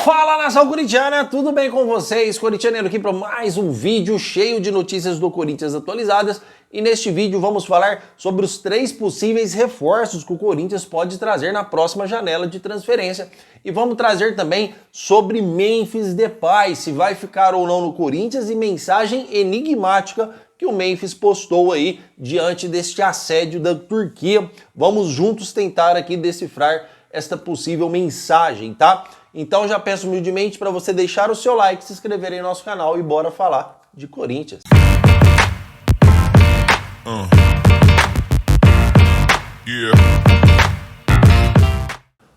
Fala, nação corintiana, tudo bem com vocês? Corintianeiro aqui para mais um vídeo cheio de notícias do Corinthians atualizadas. E neste vídeo vamos falar sobre os 3 possíveis reforços que o Corinthians pode trazer na próxima janela de transferência. E vamos trazer também sobre Memphis Depay, se vai ficar ou não no Corinthians, e mensagem enigmática que o Memphis postou aí diante deste assédio da Turquia. Vamos juntos tentar aqui decifrar esta possível mensagem, tá? Então já peço humildemente para você deixar o seu like, se inscrever em nosso canal e bora falar de Corinthians.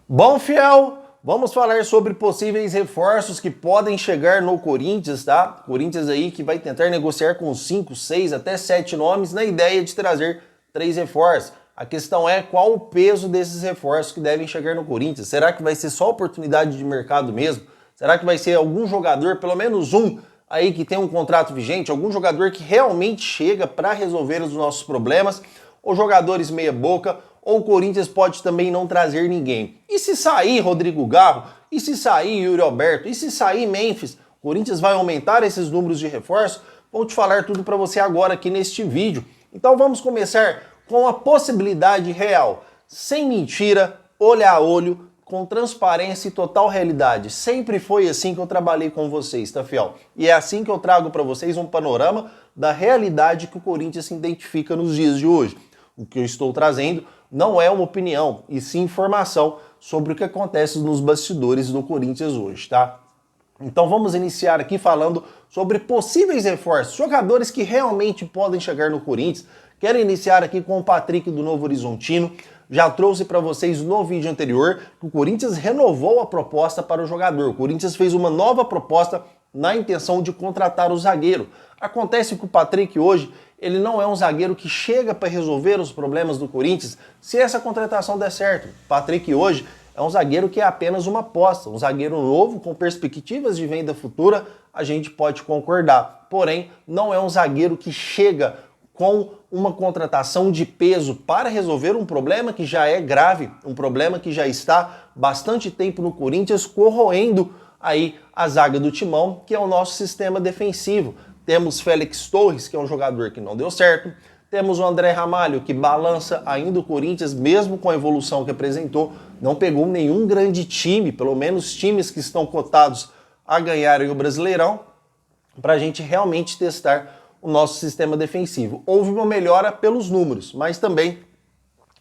Bom, fiel, vamos falar sobre possíveis reforços que podem chegar no Corinthians, tá? Corinthians aí que vai tentar negociar com 5, 6, até 7 nomes na ideia de trazer 3 reforços. A questão é qual o peso desses reforços que devem chegar no Corinthians. Será que vai ser só oportunidade de mercado mesmo? Será que vai ser algum jogador, pelo menos um, aí que tem um contrato vigente? Algum jogador que realmente chega para resolver os nossos problemas? Ou jogadores meia boca? Ou o Corinthians pode também não trazer ninguém? E se sair Rodrigo Garro? E se sair Yuri Alberto? E se sair Memphis? O Corinthians vai aumentar esses números de reforço? Vou te falar tudo para você agora aqui neste vídeo. Então vamos começar com a possibilidade real, sem mentira, olho a olho, com transparência e total realidade. Sempre foi assim que eu trabalhei com vocês, tá, fiel? E é assim que eu trago para vocês um panorama da realidade que o Corinthians se identifica nos dias de hoje. O que eu estou trazendo não é uma opinião, e sim informação sobre o que acontece nos bastidores do Corinthians hoje, tá? Então vamos iniciar aqui falando sobre possíveis reforços, jogadores que realmente podem chegar no Corinthians. Quero iniciar aqui com o Patrick do Novo Horizontino. Já trouxe para vocês no vídeo anterior que o Corinthians renovou a proposta para o jogador. O Corinthians fez uma nova proposta na intenção de contratar o zagueiro. Acontece que o Patrick hoje, ele não é um zagueiro que chega para resolver os problemas do Corinthians se essa contratação der certo. O Patrick hoje é um zagueiro que é apenas uma aposta, um zagueiro novo com perspectivas de venda futura, a gente pode concordar. Porém, não é um zagueiro que chega com uma contratação de peso para resolver um problema que já é grave, um problema que já está bastante tempo no Corinthians, corroendo aí a zaga do Timão, que é o nosso sistema defensivo. Temos Félix Torres, que é um jogador que não deu certo, temos o André Ramalho, que balança ainda o Corinthians, mesmo com a evolução que apresentou, não pegou nenhum grande time, pelo menos times que estão cotados a ganharem o Brasileirão, para a gente realmente testar o nosso sistema defensivo. Houve uma melhora pelos números, mas também,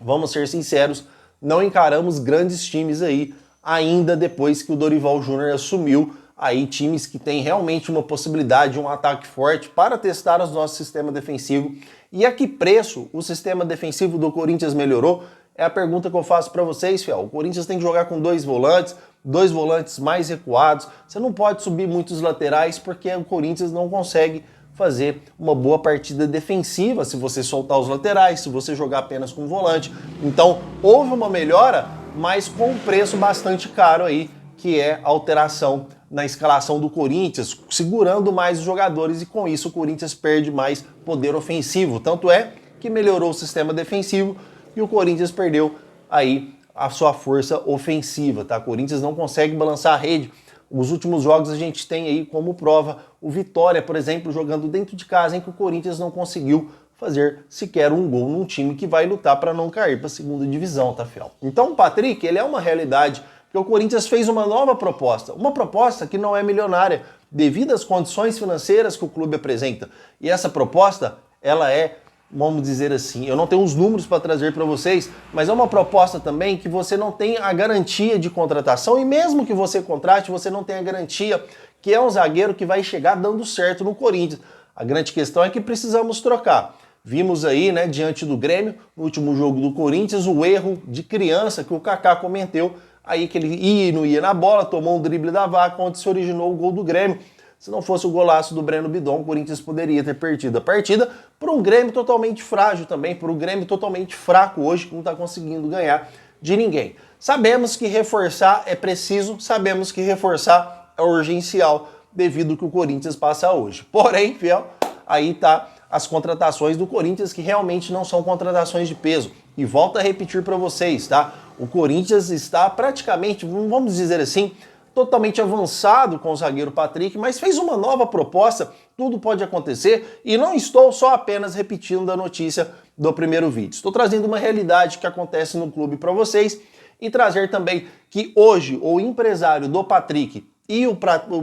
vamos ser sinceros, não encaramos grandes times aí, ainda depois que o Dorival Júnior assumiu, aí times que têm realmente uma possibilidade de um ataque forte para testar o nosso sistema defensivo. E a que preço o sistema defensivo do Corinthians melhorou? É a pergunta que eu faço para vocês, fiel. O Corinthians tem que jogar com 2 volantes mais recuados. Você não pode subir muitos laterais porque o Corinthians não consegue fazer uma boa partida defensiva se você soltar os laterais, se você jogar apenas com volante. Então, houve uma melhora, mas com um preço bastante caro aí, que é a alteração na escalação do Corinthians, segurando mais os jogadores, e com isso o Corinthians perde mais poder ofensivo. Tanto é que melhorou o sistema defensivo e o Corinthians perdeu aí a sua força ofensiva, tá? O Corinthians não consegue balançar a rede. Os últimos jogos a gente tem aí como prova o Vitória, por exemplo, jogando dentro de casa, em que o Corinthians não conseguiu fazer sequer um gol num time que vai lutar para não cair para a segunda divisão, tá, fiel? Então o Patrick, ele é uma realidade, porque o Corinthians fez uma nova proposta, uma proposta que não é milionária, devido às condições financeiras que o clube apresenta. E essa proposta, ela é, vamos dizer assim, eu não tenho os números para trazer para vocês, mas é uma proposta também que você não tem a garantia de contratação, e mesmo que você contrate, você não tem a garantia que é um zagueiro que vai chegar dando certo no Corinthians. A grande questão é que precisamos trocar. Vimos aí, né, diante do Grêmio, no último jogo do Corinthians, o erro de criança que o Kaká cometeu, aí que ele ia e não ia na bola, tomou um drible da vaca, onde se originou o gol do Grêmio. Se não fosse o golaço do Breno Bidon, o Corinthians poderia ter perdido a partida por um Grêmio totalmente frágil também, por um Grêmio totalmente fraco hoje, que não está conseguindo ganhar de ninguém. Sabemos que reforçar é preciso, sabemos que reforçar é urgencial, devido ao que o Corinthians passa hoje. Porém, fiel, aí tá as contratações do Corinthians, que realmente não são contratações de peso. E volto a repetir para vocês, tá? O Corinthians está praticamente, vamos dizer assim, totalmente avançado com o zagueiro Patrick, mas fez uma nova proposta, tudo pode acontecer, e não estou só apenas repetindo a notícia do primeiro vídeo. Estou trazendo uma realidade que acontece no clube para vocês e trazer também que hoje o empresário do Patrick e o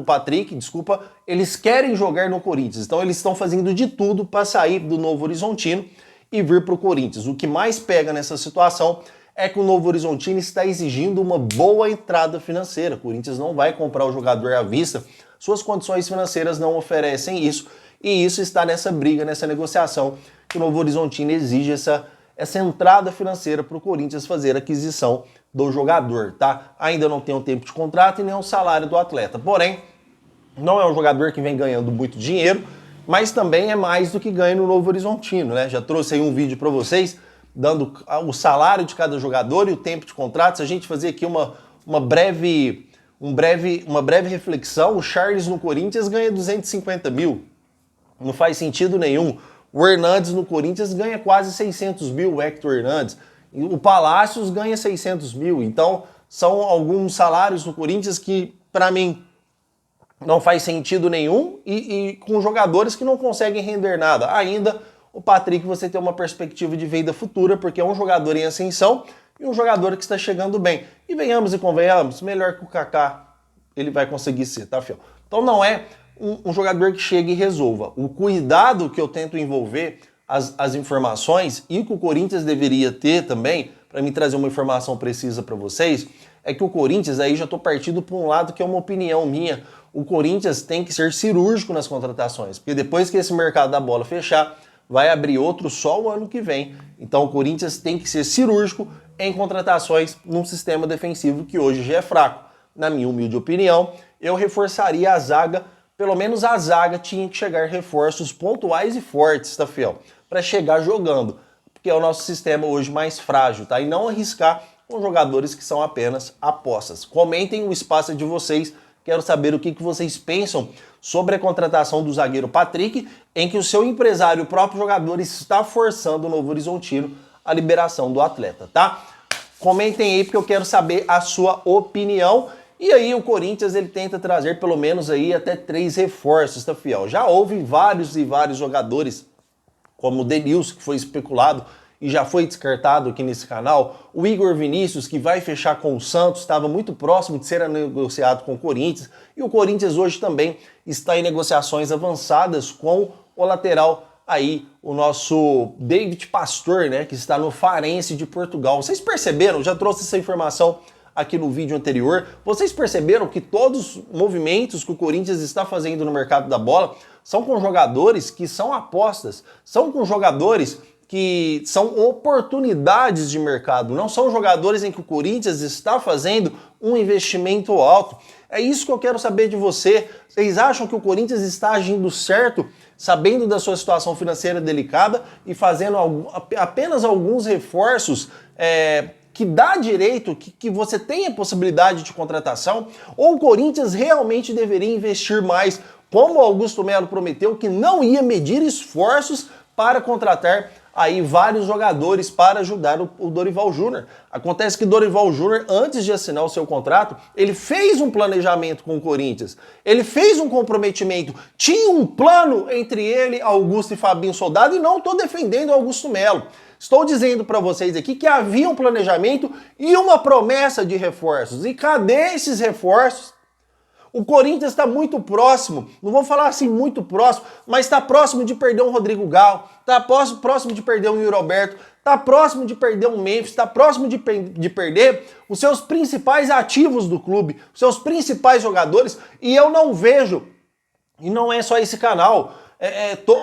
Patrick, desculpa, eles querem jogar no Corinthians, então eles estão fazendo de tudo para sair do Novo Horizontino e vir para o Corinthians. O que mais pega nessa situação é que o Novo Horizontino está exigindo uma boa entrada financeira. O Corinthians não vai comprar o jogador à vista, suas condições financeiras não oferecem isso, e isso está nessa briga, nessa negociação, que o Novo Horizontino exige essa entrada financeira para o Corinthians fazer a aquisição do jogador, tá? Ainda não tem o tempo de contrato e nem o salário do atleta, porém, não é um jogador que vem ganhando muito dinheiro, mas também é mais do que ganha no Novo Horizontino, né? Já trouxe aí um vídeo para vocês, dando o salário de cada jogador e o tempo de contrato. Se a gente fazer aqui uma breve reflexão, o Charles no Corinthians ganha 250 mil, não faz sentido nenhum. O Hernandes no Corinthians ganha quase 600 mil, o Hector Hernandes. O Palácios ganha 600 mil, então são alguns salários no Corinthians que, para mim, não faz sentido nenhum e com jogadores que não conseguem render nada. Ainda o Patrick você tem uma perspectiva de venda futura, porque é um jogador em ascensão e um jogador que está chegando bem. E venhamos e convenhamos, melhor que o Kaká ele vai conseguir ser, tá, fiel? Então não é um jogador que chega e resolva. O cuidado que eu tento envolver as informações e que o Corinthians deveria ter também, para me trazer uma informação precisa para vocês, é que o Corinthians, aí já estou partindo para um lado que é uma opinião minha, o Corinthians tem que ser cirúrgico nas contratações, porque depois que esse mercado da bola fechar, vai abrir outro só o ano que vem. Então o Corinthians tem que ser cirúrgico em contratações num sistema defensivo que hoje já é fraco. Na minha humilde opinião, eu reforçaria a zaga, pelo menos a zaga tinha que chegar reforços pontuais e fortes, tá, fiel? Para chegar jogando, porque é o nosso sistema hoje mais frágil, tá? E não arriscar com jogadores que são apenas apostas. Comentem, o espaço de vocês, quero saber o que vocês pensam sobre a contratação do zagueiro Patrick, em que o seu empresário, o próprio jogador, está forçando o Novo Horizontino a liberação do atleta, tá? Comentem aí porque eu quero saber a sua opinião. E aí o Corinthians ele tenta trazer pelo menos aí até 3 reforços, tá, fiel? Já houve vários jogadores, como o Denilson, que foi especulado e já foi descartado aqui nesse canal. O Igor Vinícius, que vai fechar com o Santos, estava muito próximo de ser negociado com o Corinthians. E o Corinthians hoje também está em negociações avançadas com o lateral aí, o nosso David Pastor, né, que está no Farense de Portugal. Vocês perceberam? Já trouxe essa informação aqui no vídeo anterior. Vocês perceberam que todos os movimentos que o Corinthians está fazendo no mercado da bola são com jogadores que são apostas, são com jogadores que são oportunidades de mercado, não são jogadores em que o Corinthians está fazendo um investimento alto. É isso que eu quero saber de você. Vocês acham que o Corinthians está agindo certo, sabendo da sua situação financeira delicada e fazendo apenas alguns reforços que dá direito, que você tenha possibilidade de contratação? Ou o Corinthians realmente deveria investir mais, como o Augusto Melo prometeu, que não ia medir esforços para contratar aí vários jogadores para ajudar o Dorival Júnior? Acontece que Dorival Júnior, antes de assinar o seu contrato, ele fez um planejamento com o Corinthians, ele fez um comprometimento, tinha um plano entre ele, Augusto e Fabinho Soldado, e não estou defendendo o Augusto Melo. Estou dizendo para vocês aqui que havia um planejamento e uma promessa de reforços. E cadê esses reforços? O Corinthians está muito próximo, não vou falar assim muito próximo, mas está próximo de perder um Rodrigo Gal, está próximo de perder um Yuri Alberto, está próximo de perder um Memphis, está próximo de perder os seus principais ativos do clube, os seus principais jogadores, e eu não vejo, e não é só esse canal,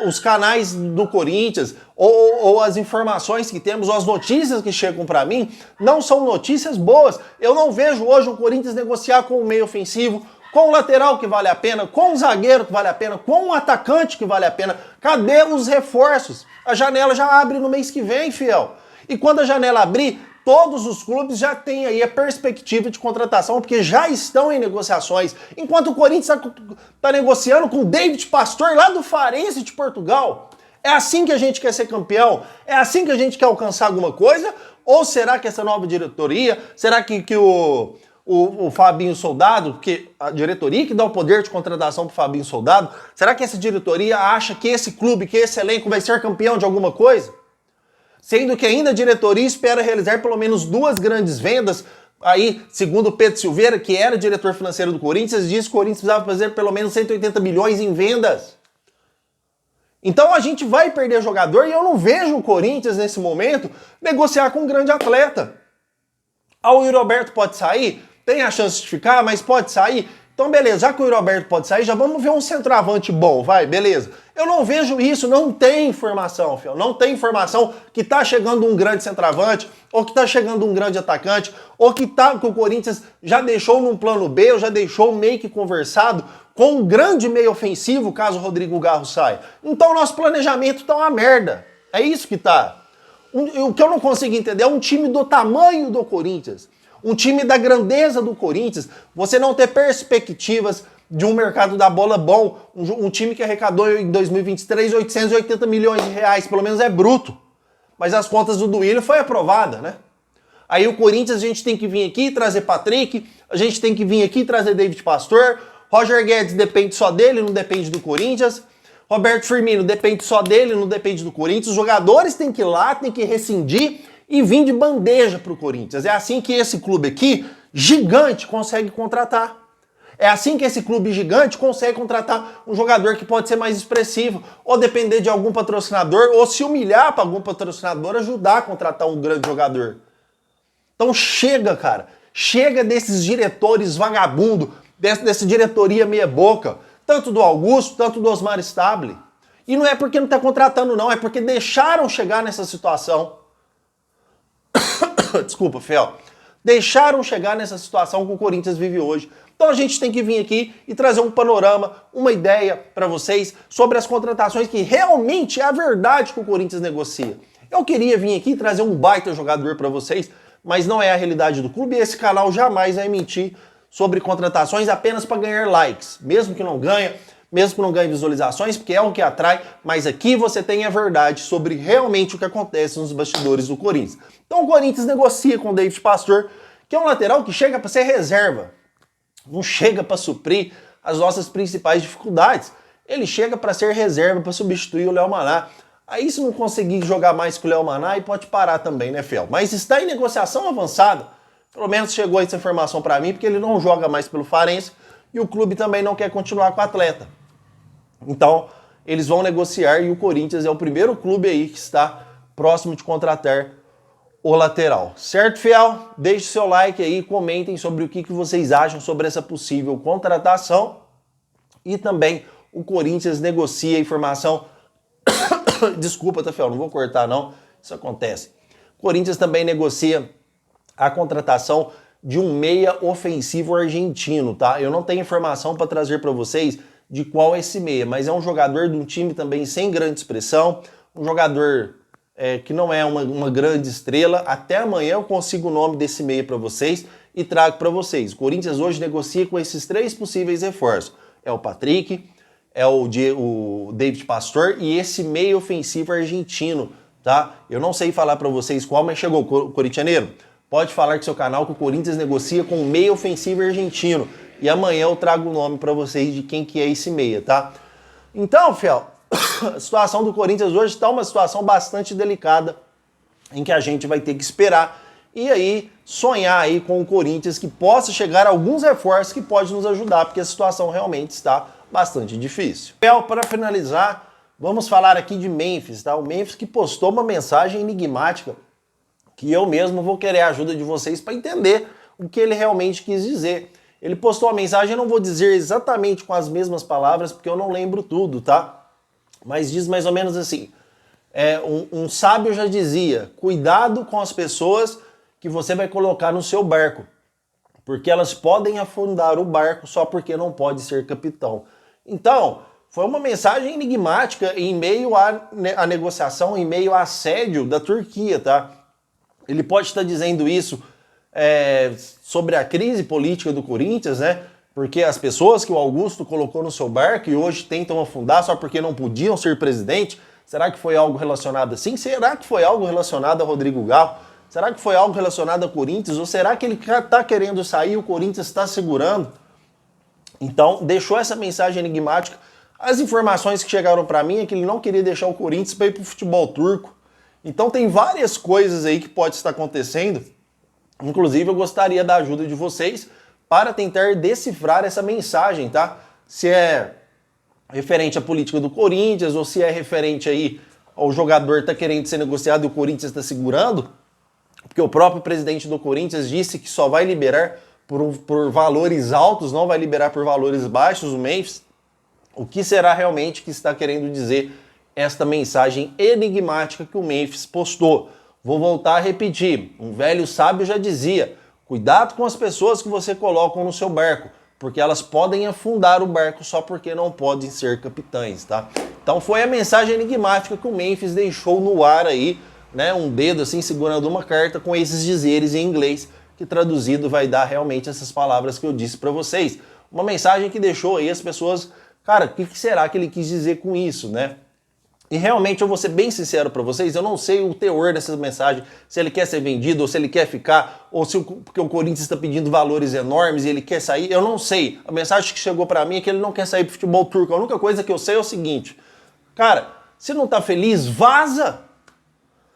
os canais do Corinthians, ou as informações que temos, ou as notícias que chegam para mim, não são notícias boas. Eu não vejo hoje o Corinthians negociar com o meio ofensivo, com o lateral que vale a pena, com o zagueiro que vale a pena, com o atacante que vale a pena. Cadê os reforços? A janela já abre no mês que vem, fiel. E quando a janela abrir, todos os clubes já têm aí a perspectiva de contratação, porque já estão em negociações. Enquanto o Corinthians está negociando com o David Pastor lá do Farense de Portugal. É assim que a gente quer ser campeão? É assim que a gente quer alcançar alguma coisa? Ou será que essa nova diretoria, será que o Fabinho Soldado, porque a diretoria que dá o poder de contratação para o Fabinho Soldado, será que essa diretoria acha que esse clube, que esse elenco vai ser campeão de alguma coisa? Sendo que ainda a diretoria espera realizar pelo menos 2 grandes vendas. Aí, segundo o Pedro Silveira, que era diretor financeiro do Corinthians, disse que o Corinthians precisava fazer pelo menos 180 milhões em vendas. Então a gente vai perder jogador e eu não vejo o Corinthians, nesse momento, negociar com um grande atleta. O Yuri Alberto pode sair? Tem a chance de ficar, mas pode sair? Então beleza, já que o Yuri Alberto pode sair, já vamos ver um centroavante bom, vai, beleza. Eu não vejo isso, não tem informação, filho. Não tem informação que tá chegando um grande centroavante, ou que tá chegando um grande atacante, ou que o Corinthians já deixou num plano B, ou já deixou meio que conversado com um grande meio ofensivo, caso o Rodrigo Garro saia. Então o nosso planejamento tá uma merda. É isso que tá. O que eu não consigo entender é um time do tamanho do Corinthians, um time da grandeza do Corinthians, você não ter perspectivas de um mercado da bola bom, um time que arrecadou em 2023 880 milhões de reais, pelo menos é bruto. Mas as contas do Duílio foi aprovada, né? Aí o Corinthians, a gente tem que vir aqui trazer Patrick, a gente tem que vir aqui trazer David Pastor, Roger Guedes depende só dele, não depende do Corinthians, Roberto Firmino depende só dele, não depende do Corinthians, os jogadores têm que ir lá, têm que rescindir e vir de bandeja pro Corinthians. É assim que esse clube aqui, gigante, consegue contratar. É assim que esse clube gigante consegue contratar um jogador que pode ser mais expressivo, ou depender de algum patrocinador, ou se humilhar para algum patrocinador, ajudar a contratar um grande jogador. Então chega, cara. Chega desses diretores vagabundo, dessa diretoria meia boca, tanto do Augusto, tanto do Osmar Stable. E não é porque não está contratando não, é porque deixaram chegar nessa situação. Desculpa, Fel. Deixaram chegar nessa situação que o Corinthians vive hoje. Então a gente tem que vir aqui e trazer um panorama, uma ideia para vocês sobre as contratações que realmente é a verdade que o Corinthians negocia. Eu queria vir aqui e trazer um baita jogador para vocês, mas não é a realidade do clube e esse canal jamais vai mentir sobre contratações apenas para ganhar likes. Mesmo que não ganhe visualizações, porque é o que atrai, mas aqui você tem a verdade sobre realmente o que acontece nos bastidores do Corinthians. Então o Corinthians negocia com o David Pastor, que é um lateral que chega para ser reserva. Não chega para suprir as nossas principais dificuldades. Ele chega para ser reserva, para substituir o Léo Maná. Aí se não conseguir jogar mais com o Léo Maná, aí pode parar também, né, Fel? Mas está em negociação avançada. Pelo menos chegou essa informação para mim, porque ele não joga mais pelo Farense e o clube também não quer continuar com o atleta. Então, eles vão negociar e o Corinthians é o primeiro clube aí que está próximo de contratar o lateral. Certo, fiel? Deixe seu like aí, comentem sobre o que vocês acham sobre essa possível contratação. E também o Corinthians negocia a informação... Desculpa, tá, fiel? Não vou cortar, não. Isso acontece. O Corinthians também negocia a contratação de um meia ofensivo argentino, tá? Eu não tenho informação para trazer para vocês de qual é esse meia, mas é um jogador de um time também sem grande expressão, um jogador que não é uma grande estrela. Até amanhã eu consigo o nome desse meia para vocês e trago para vocês. O Corinthians hoje negocia com esses 3 possíveis reforços. É o Patrick, é o David Pastor e esse meia ofensivo argentino, tá? Eu não sei falar para vocês qual, mas chegou, corintianeiro. Pode falar com seu canal que o Corinthians negocia com um meia ofensivo argentino. E amanhã eu trago o nome para vocês de quem que é esse meia, tá? Então, fiel, a situação do Corinthians hoje está uma situação bastante delicada, em que a gente vai ter que esperar e aí sonhar aí com o Corinthians que possa chegar a alguns reforços que pode nos ajudar, porque a situação realmente está bastante difícil. Fiel, para finalizar, vamos falar aqui de Memphis, tá? O Memphis que postou uma mensagem enigmática que eu mesmo vou querer a ajuda de vocês para entender o que ele realmente quis dizer. Ele postou uma mensagem, eu não vou dizer exatamente com as mesmas palavras, porque eu não lembro tudo, tá? Mas diz mais ou menos assim, um sábio já dizia, cuidado com as pessoas que você vai colocar no seu barco, porque elas podem afundar o barco só porque não pode ser capitão. Então, foi uma mensagem enigmática em meio à negociação, em meio ao assédio da Turquia, tá? Ele pode estar dizendo isso sobre a crise política do Corinthians, né? Porque as pessoas que o Augusto colocou no seu barco e hoje tentam afundar só porque não podiam ser presidente, será que foi algo relacionado assim? Será que foi algo relacionado a Rodrigo Garro? Será que foi algo relacionado a Corinthians? Ou será que ele está querendo sair e o Corinthians está segurando? Então, deixou essa mensagem enigmática. As informações que chegaram para mim é que ele não queria deixar o Corinthians para ir para o futebol turco. Então, tem várias coisas aí que pode estar acontecendo. Inclusive, eu gostaria da ajuda de vocês para tentar decifrar essa mensagem, tá? Se é referente à política do Corinthians ou se é referente aí ao jogador tá querendo ser negociado e o Corinthians está segurando, porque o próprio presidente do Corinthians disse que só vai liberar por valores altos, não vai liberar por valores baixos o Memphis. O que será realmente que está querendo dizer esta mensagem enigmática que o Memphis postou? Vou voltar a repetir, um velho sábio já dizia, cuidado com as pessoas que você coloca no seu barco, porque elas podem afundar o barco só porque não podem ser capitães, tá? Então foi a mensagem enigmática que o Memphis deixou no ar aí, né? Um dedo assim segurando uma carta com esses dizeres em inglês, que traduzido vai dar realmente essas palavras que eu disse para vocês. Uma mensagem que deixou aí as pessoas, cara, o que será que ele quis dizer com isso, né? E realmente eu vou ser bem sincero para vocês, eu não sei o teor dessa mensagem, se ele quer ser vendido, ou se ele quer ficar, ou se porque o Corinthians está pedindo valores enormes e ele quer sair, eu não sei. A mensagem que chegou para mim é que ele não quer sair pro futebol turco. A única coisa que eu sei é o seguinte, cara, se não tá feliz, vaza!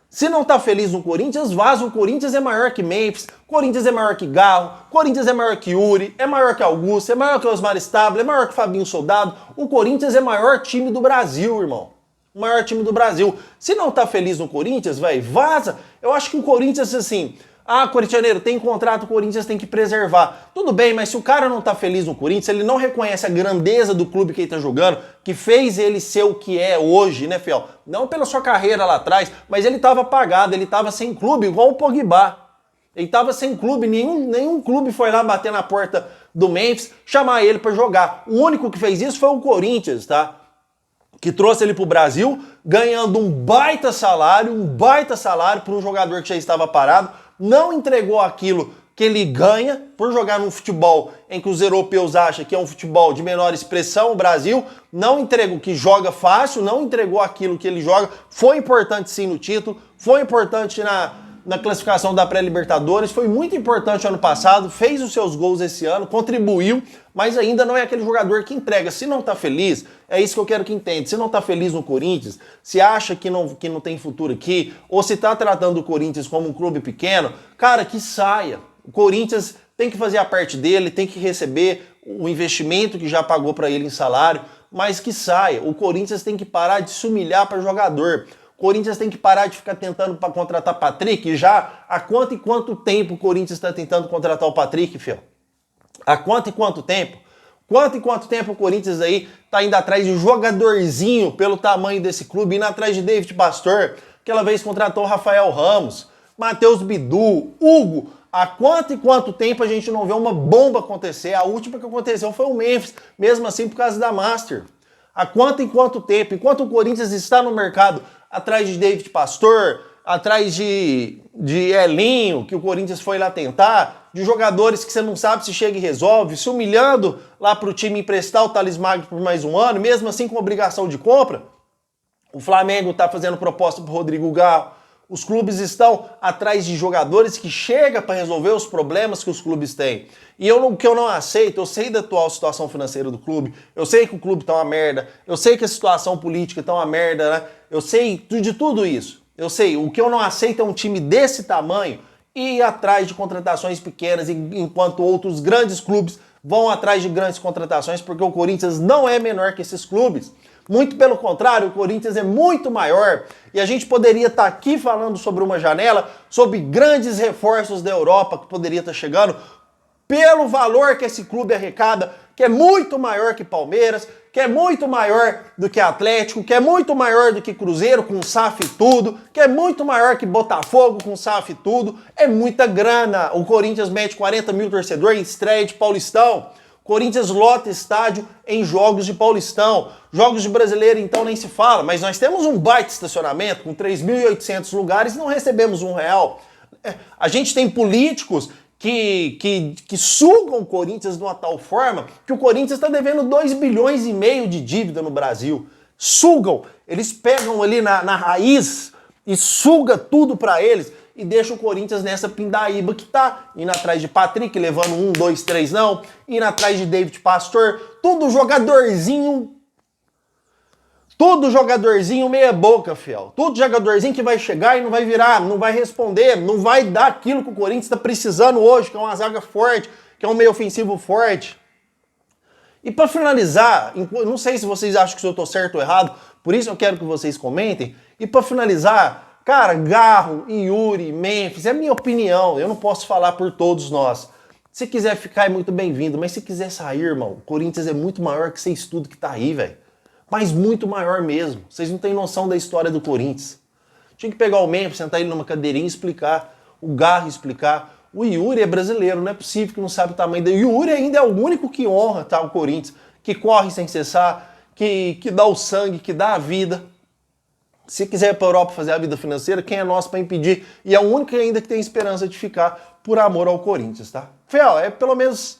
Se não tá feliz no Corinthians, vaza. O Corinthians é maior que Memphis, Corinthians é maior que Garro, Corinthians é maior que Yuri, é maior que Augusto, é maior que Osmar Stabile, é maior que Fabinho Soldado. O Corinthians é o maior time do Brasil, irmão. O maior time do Brasil. Se não tá feliz no Corinthians, vai, vaza. Eu acho que o Corinthians, assim, corintianeiro, tem contrato, o Corinthians tem que preservar. Tudo bem, mas se o cara não tá feliz no Corinthians, ele não reconhece a grandeza do clube que ele tá jogando, que fez ele ser o que é hoje, né, fiel? Não pela sua carreira lá atrás, mas ele tava apagado, ele tava sem clube, igual o Pogba. Ele tava sem clube, nenhum clube foi lá bater na porta do Memphis, chamar ele para jogar. O único que fez isso foi o Corinthians, tá? Que trouxe ele pro Brasil, ganhando um baita salário para um jogador que já estava parado, não entregou aquilo que ele ganha por jogar num futebol em que os europeus acham que é um futebol de menor expressão, o Brasil não entregou, que joga fácil, não entregou aquilo que ele joga, foi importante sim no título, foi importante na classificação da pré-Libertadores, foi muito importante ano passado, fez os seus gols esse ano, contribuiu, mas ainda não é aquele jogador que entrega. Se não tá feliz, é isso que eu quero que entenda. Se não tá feliz no Corinthians, se acha que não tem futuro aqui, ou se tá tratando o Corinthians como um clube pequeno, cara, que saia. O Corinthians tem que fazer a parte dele, tem que receber o investimento que já pagou para ele em salário, mas que saia. O Corinthians tem que parar de se humilhar para jogador. O Corinthians tem que parar de ficar tentando para contratar Patrick. Já há quanto e quanto tempo o Corinthians está tentando contratar o Patrick, fiel? Há quanto e quanto tempo? Quanto e quanto tempo o Corinthians aí tá indo atrás de jogadorzinho pelo tamanho desse clube, indo atrás de David Pastor, aquela vez contratou Rafael Ramos, Matheus Bidu, Hugo. Há quanto e quanto tempo a gente não vê uma bomba acontecer? A última que aconteceu foi o Memphis, mesmo assim por causa da Master. Há quanto e quanto tempo? Enquanto o Corinthians está no mercado atrás de David Pastor, atrás de Elinho, que o Corinthians foi lá tentar, de jogadores que você não sabe se chega e resolve, se humilhando lá para o time emprestar o Thales Magno por mais um ano, mesmo assim com obrigação de compra. O Flamengo está fazendo proposta para o Rodrigo Garro. Os clubes estão atrás de jogadores que chegam para resolver os problemas que os clubes têm. E o que eu não aceito, eu sei da atual situação financeira do clube, eu sei que o clube tá uma merda, eu sei que a situação política tá uma merda, né? Eu sei de tudo isso. Eu sei, o que eu não aceito é um time desse tamanho ir atrás de contratações pequenas, enquanto outros grandes clubes vão atrás de grandes contratações, porque o Corinthians não é menor que esses clubes. Muito pelo contrário, o Corinthians é muito maior e a gente poderia estar aqui falando sobre uma janela, sobre grandes reforços da Europa que poderia estar chegando, pelo valor que esse clube arrecada, que é muito maior que Palmeiras, que é muito maior do que Atlético, que é muito maior do que Cruzeiro com SAF e tudo, que é muito maior que Botafogo com SAF e tudo, é muita grana. O Corinthians mete 40 mil torcedores em estreia de Paulistão. Corinthians lota estádio em jogos de Paulistão. Jogos de Brasileiro, então, nem se fala. Mas nós temos um baita estacionamento com 3.800 lugares e não recebemos R$1. A gente tem políticos que sugam o Corinthians de uma tal forma que o Corinthians está devendo 2,5 bilhões de dívida no Brasil. Sugam. Eles pegam ali na raiz e suga tudo para eles. e deixa o Corinthians nessa pindaíba que tá, indo atrás de Patrick, levando 1, 2, 3 não, indo atrás de David Pastor, tudo jogadorzinho meia boca, fiel. Tudo jogadorzinho que vai chegar e não vai virar, não vai responder, não vai dar aquilo que o Corinthians está precisando hoje, que é uma zaga forte, que é um meio ofensivo forte. E para finalizar, não sei se vocês acham que eu estou certo ou errado, por isso eu quero que vocês comentem. E para finalizar, cara, Garro, Yuri, Memphis, é a minha opinião, eu não posso falar por todos nós. Se quiser ficar é muito bem-vindo, mas se quiser sair, irmão, o Corinthians é muito maior que vocês tudo que tá aí, velho. Mas muito maior mesmo. Vocês não têm noção da história do Corinthians. Tinha que pegar o Memphis, sentar ele numa cadeirinha e explicar, o Garro explicar. O Yuri é brasileiro, não é possível que não sabe o tamanho dele. O Yuri ainda é o único que honra, tá, o Corinthians, que corre sem cessar, que dá o sangue, que dá a vida. Se quiser ir para a Europa fazer a vida financeira, quem é nós para impedir? E é o único ainda que tem esperança de ficar por amor ao Corinthians, tá? Fel, pelo menos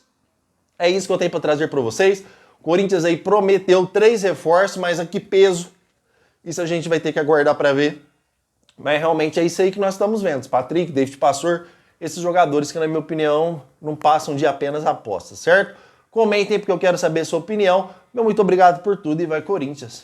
é isso que eu tenho para trazer para vocês. O Corinthians aí prometeu 3 reforços, mas a que peso? Isso a gente vai ter que aguardar para ver. Mas realmente é isso aí que nós estamos vendo. Patrick, David Pastor, esses jogadores que, na minha opinião, não passam de apenas apostas, certo? Comentem porque eu quero saber a sua opinião. Meu muito obrigado por tudo e vai Corinthians!